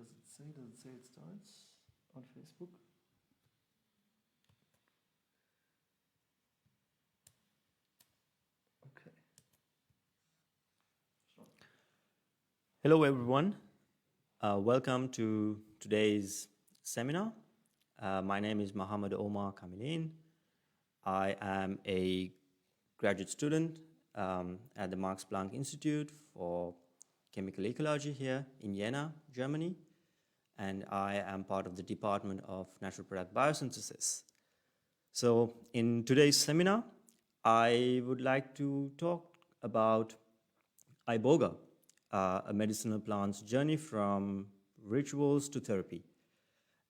Does it say? Does it say it starts on Facebook? Okay. Hello, everyone. Welcome to today's seminar. My name is Muhammad Omar Kamileen. I am a graduate student at the Max-Planck Institute for Chemical Ecology here in Jena, Germany. And I am part of the Department of Natural Product Biosynthesis. So in today's seminar, I would like to talk about Iboga, a medicinal plant's journey from rituals to therapy.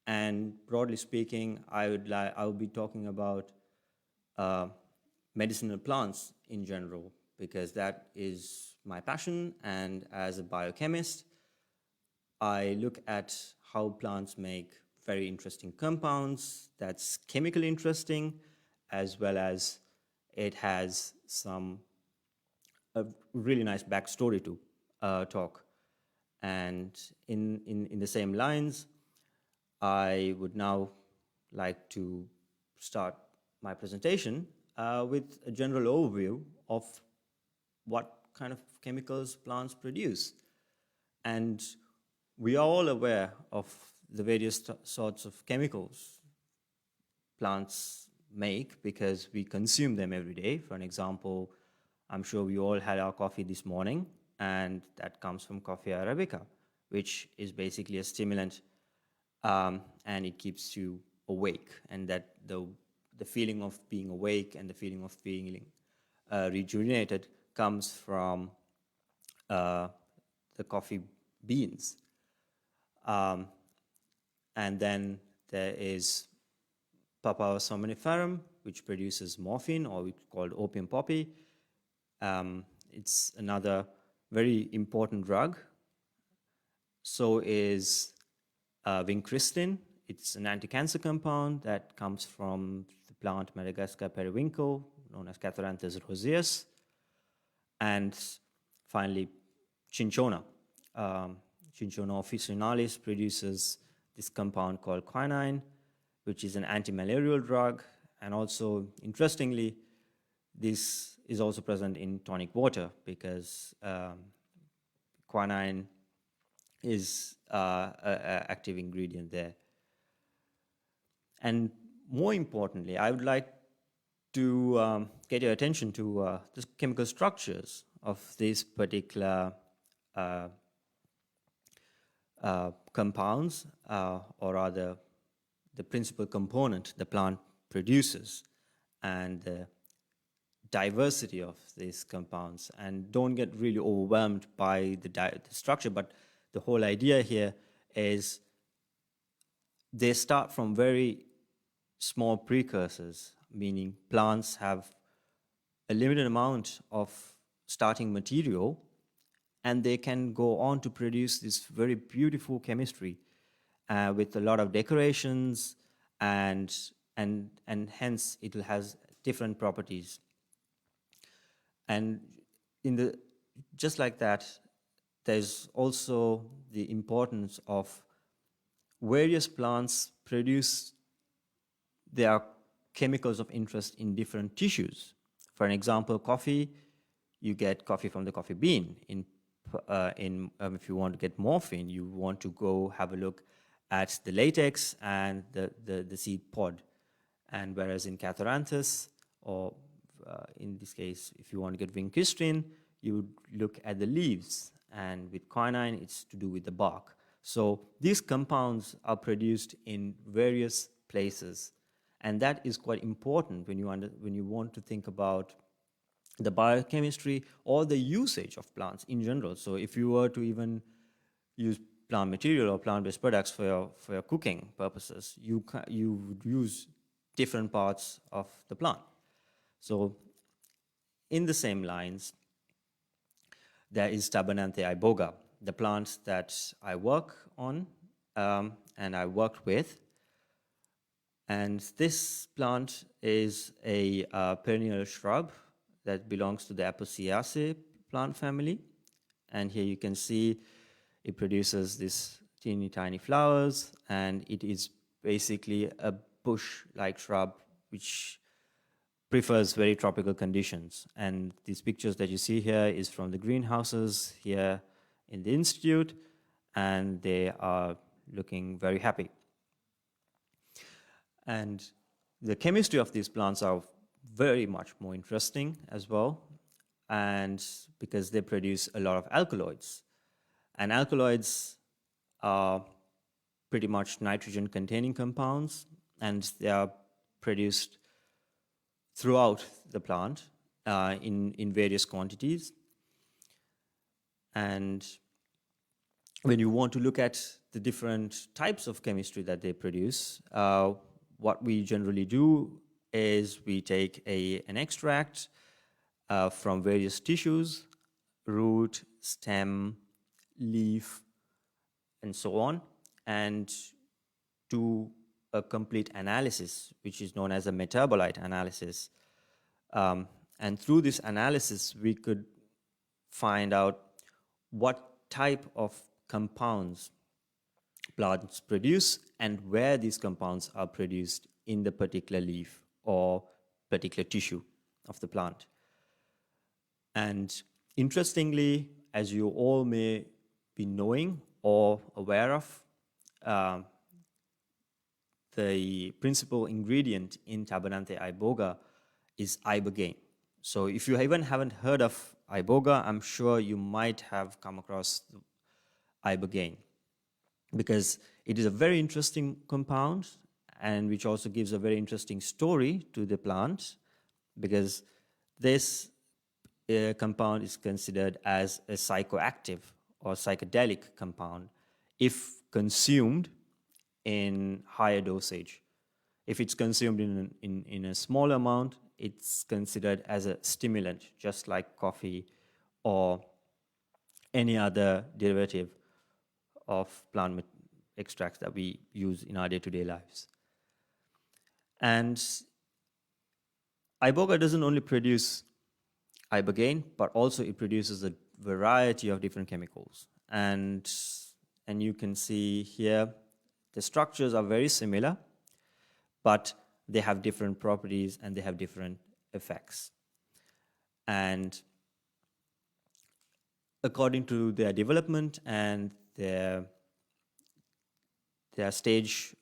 And broadly speaking, I will be talking about medicinal plants in general, because that is my passion. And as a biochemist, I look at how plants make very interesting compounds that's chemically interesting, as well as it has a really nice backstory to talk. And in the same lines, I would now like to start my presentation with a general overview of what kind of chemicals plants produce. And we are all aware of the various sorts of chemicals plants make because we consume them every day. For an example, I'm sure we all had our coffee this morning, and that comes from coffee Arabica, which is basically a stimulant, and it keeps you awake. And that the feeling of being awake and the feeling of feeling rejuvenated comes from the coffee beans. And then there is Papaver somniferum, which produces morphine, or we call opium poppy. It's another very important drug. So is vincristine. It's an anti-cancer compound that comes from the plant Madagascar periwinkle, known as Catharanthus roseus. And finally, cinchona. Cinchona officinalis produces this compound called quinine, which is an anti-malarial drug. And also, interestingly, this is also present in tonic water because quinine is an active ingredient there. And more importantly, I would like to get your attention to the chemical structures of these particular compounds, or rather the principal component the plant produces, and the diversity of these compounds. And don't get really overwhelmed by the structure, but the whole idea here is they start from very small precursors, meaning plants have a limited amount of starting material, and they can go on to produce this very beautiful chemistry with a lot of decorations, and hence it has different properties. And just like that, there's also the importance of various plants produce their chemicals of interest in different tissues. For an example, coffee, you get coffee from the coffee bean. If you want to get morphine, you want to go have a look at the latex and the seed pod. And whereas in Catharanthus, or in this case, if you want to get vincristine, you would look at the leaves. And with quinine, it's to do with the bark. So these compounds are produced in various places. And that is quite important when you want to think about the biochemistry or the usage of plants in general. So if you were to even use plant material or plant-based products for your cooking purposes, you would use different parts of the plant. So in the same lines, there is Tabernanthe Iboga, the plant that I work on and I worked with. And this plant is a perennial shrub that belongs to the Apocyaceae plant family. And here you can see it produces this teeny tiny flowers, and it is basically a bush-like shrub which prefers very tropical conditions. And these pictures that you see here is from the greenhouses here in the institute, and they are looking very happy. And the chemistry of these plants are very much more interesting as well, and because they produce a lot of alkaloids. And alkaloids are pretty much nitrogen-containing compounds, and they are produced throughout the plant in various quantities. And when you want to look at the different types of chemistry that they produce, what we generally do is we take an extract from various tissues, root, stem, leaf, and so on, and do a complete analysis, which is known as a metabolite analysis. And through this analysis, we could find out what type of compounds plants produce and where these compounds are produced in the particular leaf or particular tissue of the plant. And interestingly, as you all may be knowing or aware of, the principal ingredient in Tabernanthe Iboga is Ibogaine. So if you even haven't heard of Iboga, I'm sure you might have come across Ibogaine, because it is a very interesting compound and which also gives a very interesting story to the plant, because this compound is considered as a psychoactive or psychedelic compound if consumed in higher dosage. If it's consumed in a small amount, it's considered as a stimulant, just like coffee or any other derivative of plant extracts that we use in our day-to-day lives. And Iboga doesn't only produce Ibogaine, but also it produces a variety of different chemicals. And you can see here, the structures are very similar, but they have different properties and they have different effects. And according to their development and their stage,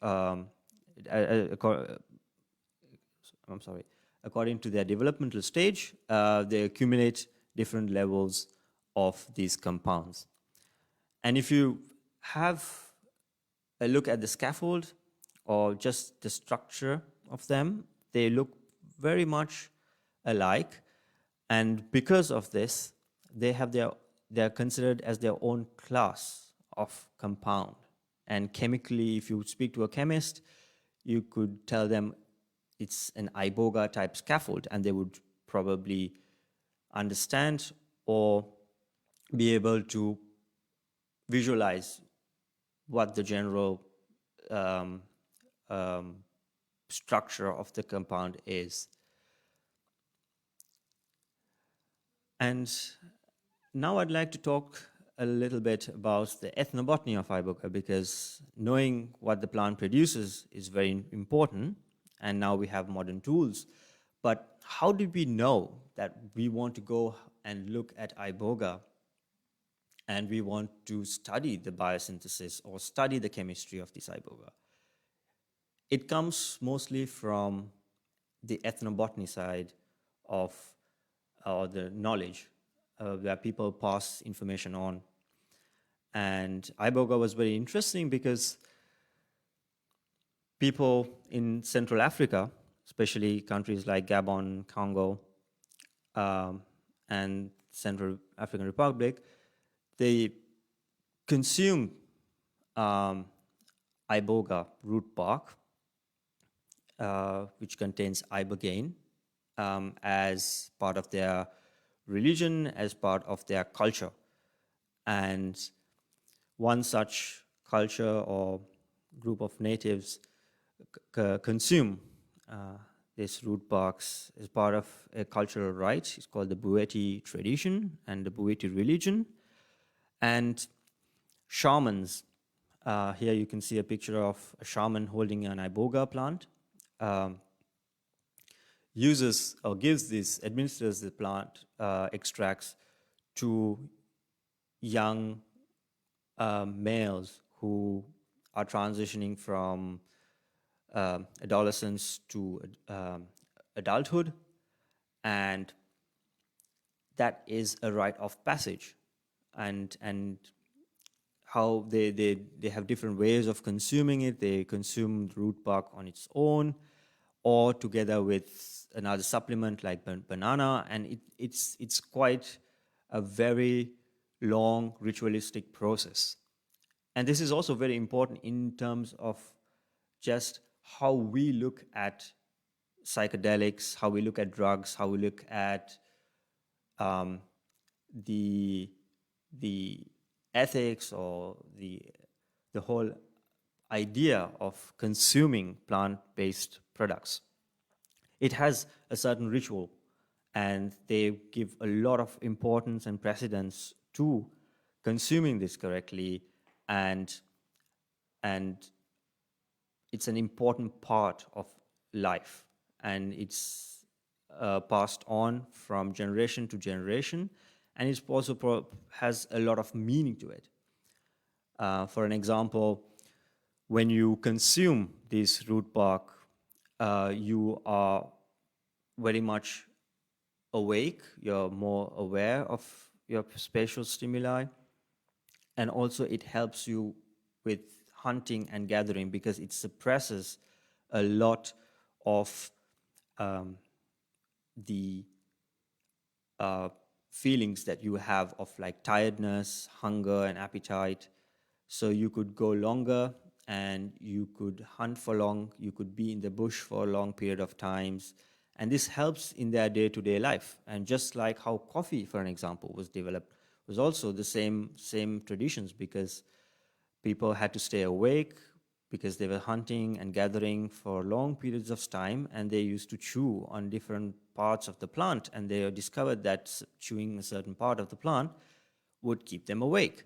according to their developmental stage, they accumulate different levels of these compounds. And if you have a look at the scaffold or just the structure of them, they look very much alike. And because of this, they're considered as their own class of compound. And chemically, if you speak to a chemist, you could tell them it's an Iboga type scaffold, and they would probably understand or be able to visualize what the general structure of the compound is. And now I'd like to talk a little bit about the ethnobotany of Iboga, because knowing what the plant produces is very important, and now we have modern tools. But how did we know that we want to go and look at Iboga and we want to study the biosynthesis or study the chemistry of this Iboga? It comes mostly from the ethnobotany side of the knowledge, where people pass information on. And Iboga was very interesting because people in Central Africa, especially countries like Gabon, Congo, and Central African Republic, they consume Iboga root bark, which contains Ibogaine, as part of their religion, as part of their culture. And one such culture or group of natives consume this root barks as part of a cultural rite. It's called the Bueti tradition and the Bueti religion. And shamans Here you can see a picture of a shaman holding an Iboga plant. Administers the plant extracts to young males who are transitioning from adolescence to adulthood, and that is a rite of passage, and how they have different ways of consuming it. They consume root bark on its own, or together with another supplement like banana, and it's quite a very long ritualistic process. And this is also very important in terms of just how we look at psychedelics, how we look at drugs, how we look at the ethics or the whole idea of consuming plant-based products. It has a certain ritual, and they give a lot of importance and precedence to consuming this correctly, and it's an important part of life, and it's passed on from generation to generation, and it also has a lot of meaning to it. For an example, when you consume this root bark, you are very much awake, you're more aware of your spatial stimuli, and also it helps you with hunting and gathering because it suppresses a lot of the feelings that you have of like tiredness, hunger, and appetite. So you could go longer and you could hunt for long, you could be in the bush for a long period of times, and this helps in their day-to-day life. And just like how coffee, for an example, was developed, was also the same traditions, because people had to stay awake because they were hunting and gathering for long periods of time, and they used to chew on different parts of the plant, and they discovered that chewing a certain part of the plant would keep them awake.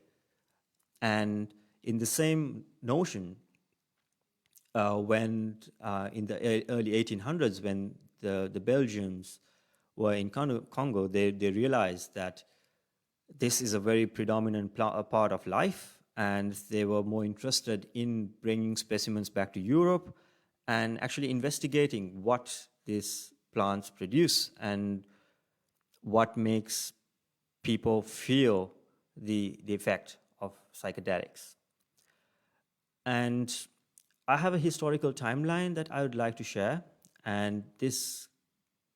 And in the same notion, when in the early 1800s, when the Belgians were in Congo, they realized that this is a very predominant part of life, and they were more interested in bringing specimens back to Europe and actually investigating what these plants produce and what makes people feel the effect of psychedelics. And I have a historical timeline that I would like to share, and this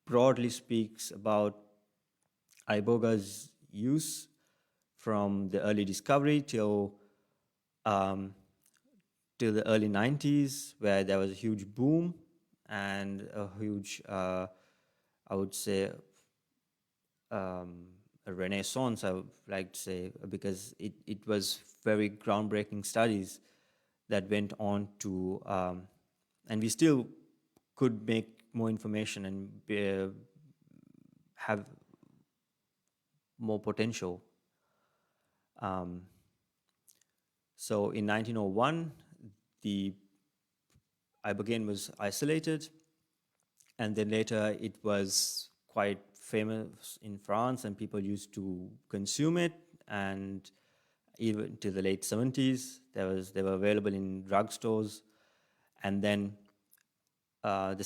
broadly speaks about Iboga's use from the early discovery till the early 90s, where there was a huge boom and a huge, I would say, a renaissance, I would like to say, because it was very groundbreaking studies that went on to, and we still could make more information and have more potential. So in 1901, the Ibogaine was isolated, and then later it was quite famous in France, and people used to consume it, and even to the late 70s, they were available in drugstores, and then the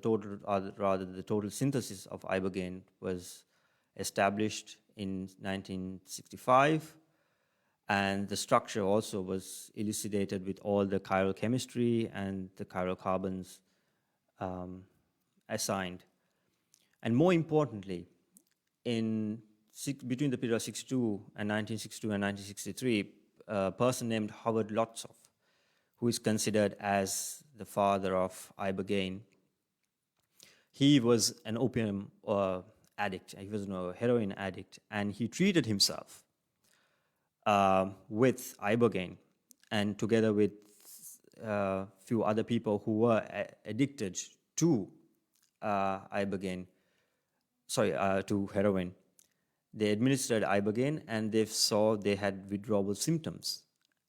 total synthesis of Ibogaine was established in 1965, and the structure also was elucidated with all the chiral chemistry and the chiral carbons assigned. And more importantly, between the period of 1962 and 1963, a person named Howard Lotsof, who is considered as the father of Ibogaine, he was an opium addict. He was a heroin addict, and he treated himself with Ibogaine, and together with a few other people who were addicted to to heroin. They administered Ibogaine, and they saw they had withdrawal symptoms.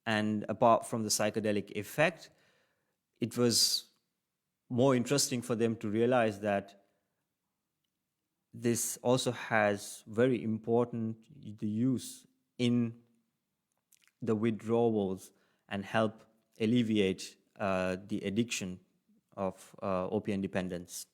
And apart from the psychedelic effect, it was more interesting for them to realize that this also has very important the use in the withdrawals and help alleviate the addiction of opium dependence.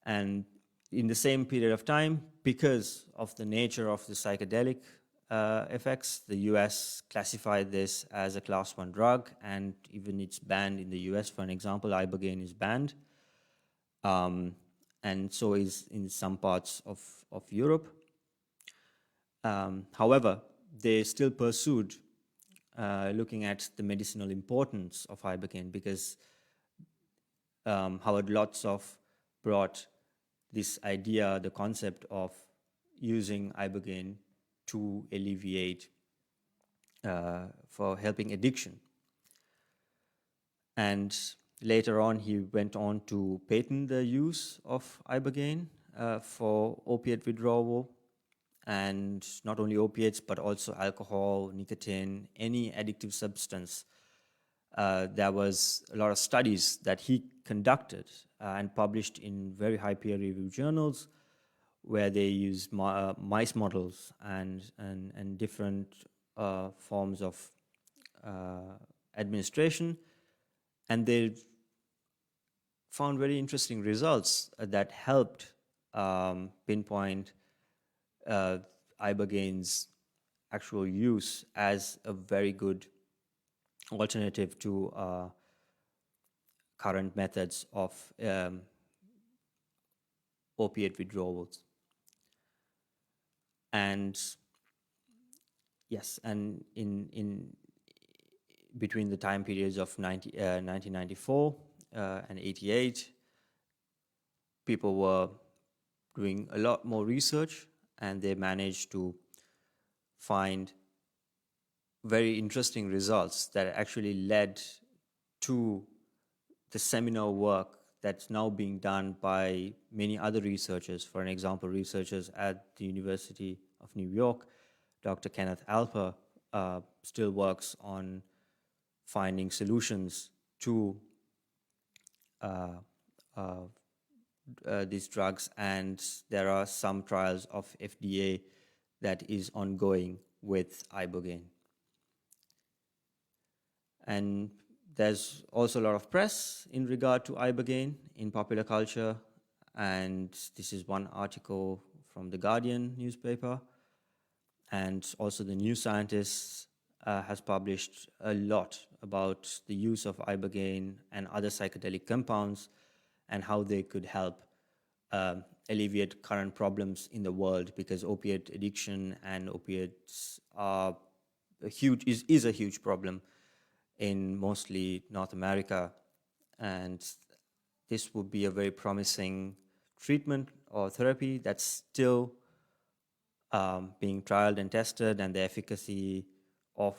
And in the same period of time, because of the nature of the psychedelic effects, the US classified this as a class 1 drug, and even it's banned in the US. For an example, Ibogaine is banned, and so is in some parts of Europe. However, they still pursued looking at the medicinal importance of Ibogaine, because Howard Lotsof brought this idea, the concept of using Ibogaine to alleviate, for helping addiction. And later on, he went on to patent the use of Ibogaine for opiate withdrawal, and not only opiates, but also alcohol, nicotine, any addictive substance. There was a lot of studies that he conducted and published in very high peer-reviewed journals, where they used mice models and different forms of administration, and they found very interesting results that helped pinpoint Ibogaine's actual use as a very good alternative to current methods of opiate withdrawals. And yes, and in between the time periods of 1994 and 88, people were doing a lot more research, and they managed to find very interesting results that actually led to the seminal work that's now being done by many other researchers. For an example, researchers at the University of New York, Dr. Kenneth Alper, still works on finding solutions to these drugs, and there are some trials of FDA that is ongoing with Ibogaine. And there's also a lot of press in regard to Ibogaine in popular culture, and this is one article from the Guardian newspaper, and also the New Scientist has published a lot about the use of Ibogaine and other psychedelic compounds and how they could help alleviate current problems in the world, because opiate addiction and opiates are is a huge problem in mostly North America, and this would be a very promising treatment or therapy that's still being trialed and tested, and the efficacy of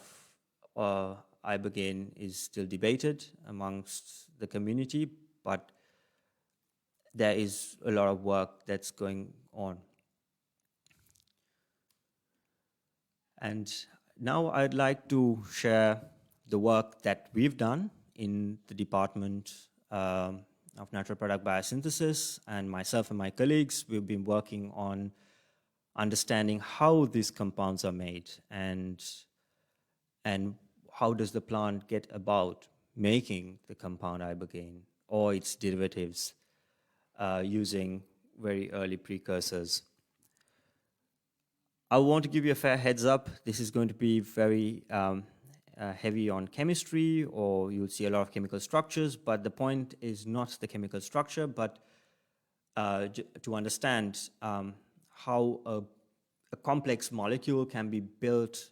Ibogaine is still debated amongst the community, but there is a lot of work that's going on. And now I'd like to share the work that we've done in the Department of Natural Product Biosynthesis, and myself and my colleagues, we've been working on understanding how these compounds are made, and how does the plant get about making the compound Ibogaine or its derivatives using very early precursors. I want to give you a fair heads up. This is going to be very heavy on chemistry, or you'll see a lot of chemical structures, but the point is not the chemical structure, but to understand how a complex molecule can be built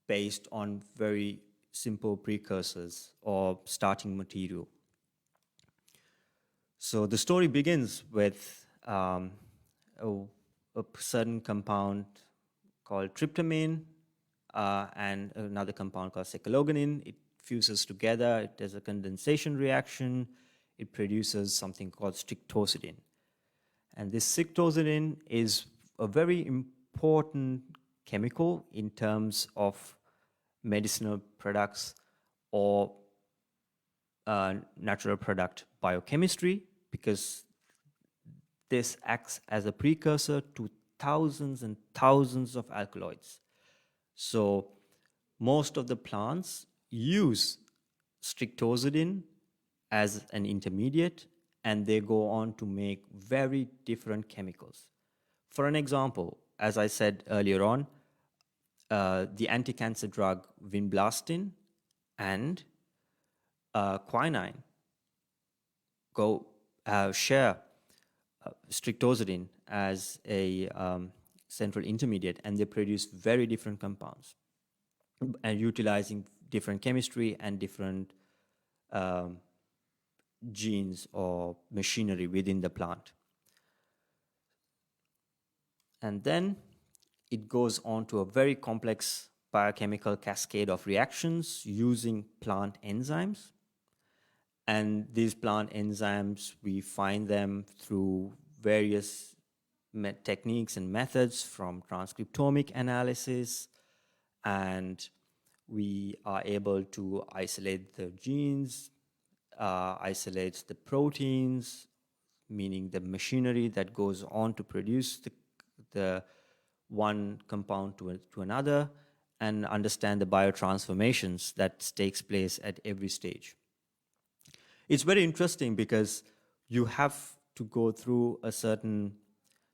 based on very simple precursors or starting material. So the story begins with a certain compound called tryptamine and another compound called cycloganin. It fuses together, it does a condensation reaction, it produces something called strictosidin. And this strictosidin is a very important chemical in terms of medicinal products or natural product biochemistry, because this acts as a precursor to thousands and thousands of alkaloids. So most of the plants use strictozidin as an intermediate, and they go on to make very different chemicals. For an example, as I said earlier on, the anti-cancer drug vinblastine and quinine share strictozidin as a central intermediate, and they produce very different compounds, and utilizing different chemistry and different genes or machinery within the plant. And then it goes on to a very complex biochemical cascade of reactions using plant enzymes. And these plant enzymes, we find them through various techniques and methods, from transcriptomic analysis, and we are able to isolate the genes, isolate the proteins, meaning the machinery that goes on to produce the one compound to another, and understand the biotransformations that takes place at every stage. It's very interesting because you have to go through a certain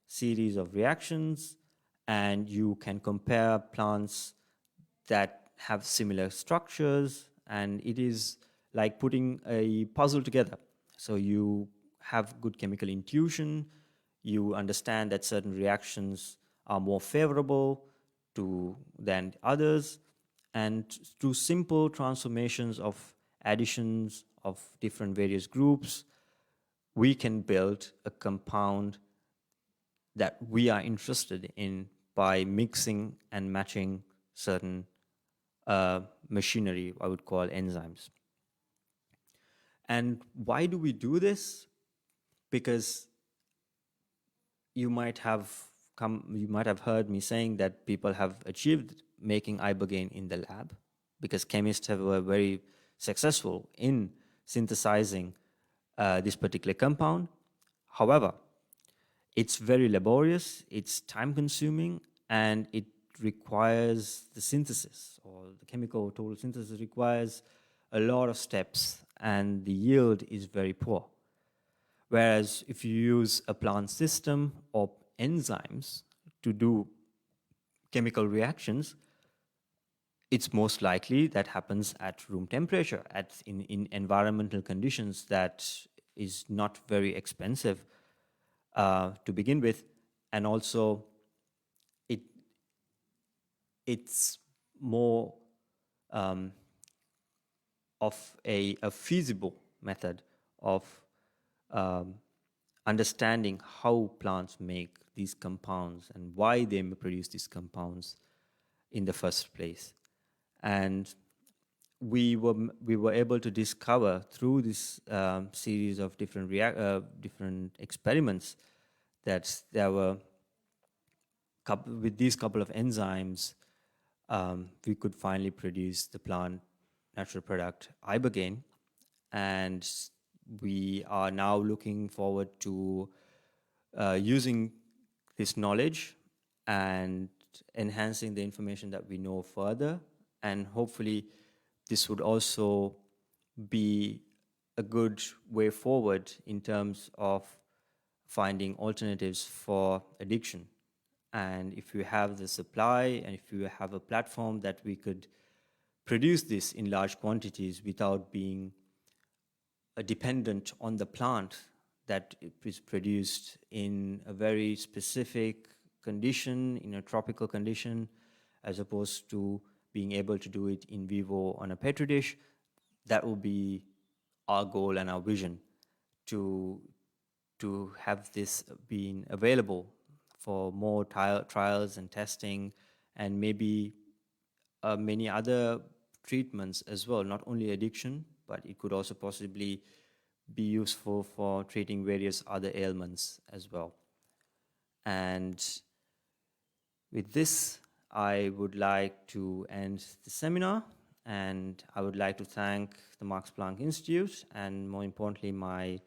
series of reactions, and you can compare plants that have similar structures, and it is like putting a puzzle together. So you have good chemical intuition, you understand that certain reactions are more favorable than others, and through simple transformations of additions of different various groups, we can build a compound that we are interested in by mixing and matching certain machinery, I would call enzymes. And why do we do this? Because you might have heard me saying that people have achieved making Ibogaine in the lab, because chemists were very successful in synthesizing this particular compound. However, it's very laborious, it's time consuming, and it requires the synthesis, or the chemical total synthesis requires a lot of steps, and the yield is very poor. Whereas if you use a plant system or enzymes to do chemical reactions, it's most likely that happens at room temperature, in environmental conditions that is not very expensive to begin with, and also it's more of a feasible method of understanding how plants make these compounds and why they produce these compounds in the first place. And we were able to discover through this series of different experiments that there were with these couple of enzymes, we could finally produce the plant natural product Ibogaine, and we are now looking forward to using this knowledge and enhancing the information that we know further, and hopefully this would also be a good way forward in terms of finding alternatives for addiction. And if you have the supply, and if you have a platform that we could produce this in large quantities without being dependent on the plant that is produced in a very specific condition, in a tropical condition, as opposed to being able to do it in vivo on a petri dish, that will be our goal and our vision, to have this being available for more trials and testing, and maybe many other treatments as well, not only addiction, but it could also possibly be useful for treating various other ailments as well. And with this, I would like to end the seminar, and I would like to thank the Max-Planck Institute and, more importantly, my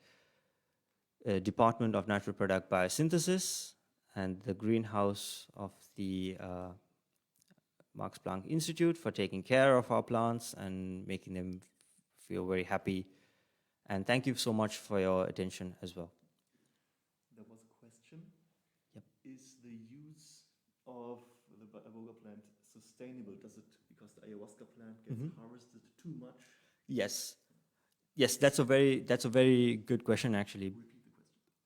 Department of Natural Product Biosynthesis and the greenhouse of the Max-Planck Institute for taking care of our plants and making them feel very happy. And thank you so much for your attention as well. There was a question. Yep. Is the use of the Iboga plant sustainable? Does it, because the ayahuasca plant gets harvested too much? Yes. Yes, that's a very good question, actually. Repeat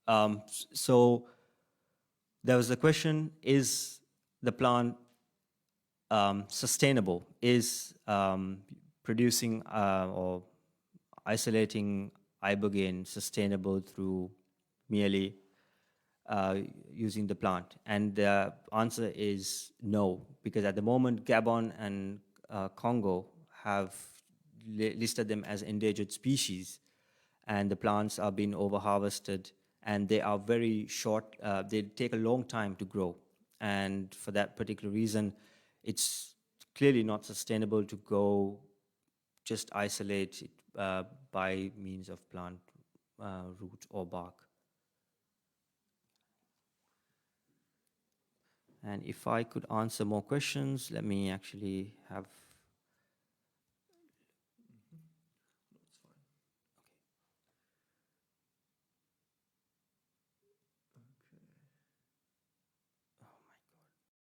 the question. So there was a question: is the plant sustainable? Is producing or isolating Ibogaine sustainable through merely using the plant? And the answer is no, because at the moment Gabon and Congo have listed them as endangered species, and the plants are being overharvested, and they are very short, they take a long time to grow. And for that particular reason, it's clearly not sustainable to go just isolate it by means of plant root or bark. And if I could answer more questions, let me actually have